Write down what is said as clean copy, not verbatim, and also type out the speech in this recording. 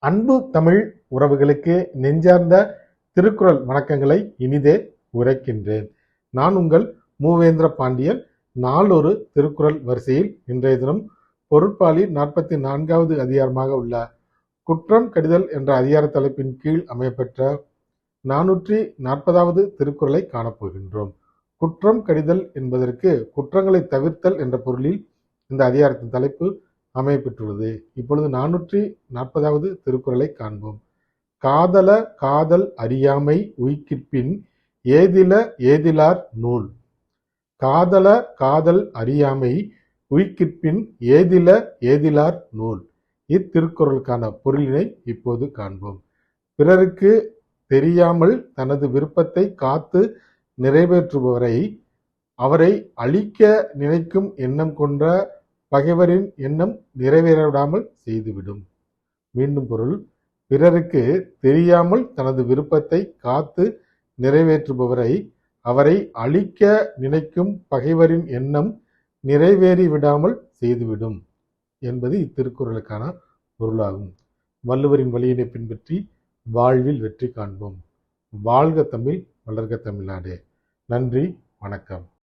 அன்பு தமிழ் உறவுகளுக்கு நெஞ்சார்ந்த திருக்குறள் வணக்கங்களை இனிதே உரைக்கின்றேன். நான் உங்கள் மூவேந்திர பாண்டியன். நாளொரு திருக்குறள் வரிசையில் இன்றைய தினம் பொருட்பாலி 44வது அதிகாரமாக உள்ள குற்றம் கடிதல் என்ற அதிகார தலைப்பின் கீழ் அமையப்பெற்ற 440வது திருக்குறளை காணப்போகின்றோம். குற்றம் கடிதல் என்பதற்கு குற்றங்களை தவிர்த்தல் என்ற பொருளில் இந்த அதிகாரத்தின் தலைப்பு அமையப்பெற்றுள்ளது. இப்பொழுது 440வது திருக்குறளை காண்போம். காதல காதல் அறியாமை உய்கிற்பின் ஏதில ஏதிலார் நூல். காதல காதல் அறியாமை உய்கிற்பின் ஏதில ஏதிலார் நூல். இத்திருக்குறளுக்கான பொருளினை இப்போது காண்போம். பிறருக்கு தெரியாமல் தனது விருப்பத்தை காத்து நிறைவேற்றுபவரை அவரை அழிக்க நினைக்கும் எண்ணம் கொண்ட பகைவரின் எண்ணம் நிறைவேறாமல் செய்துவிடும். மீண்டும் பொருள், பிறருக்கு தெரியாமல் தனது விருப்பத்தை காத்து நிறைவேற்றுபவரை அவரை அழிக்க நினைக்கும் பகைவரின் எண்ணம் நிறைவேறிவிடாமல் செய்துவிடும் என்பது இத்திருக்குறளுக்கான பொருளாகும். வள்ளுவரின் வழியினை பின்பற்றி வாழ்வில் வெற்றி காண்போம். வாழ்க தமிழ், வளர்க தமிழ்நாடு. நன்றி, வணக்கம்.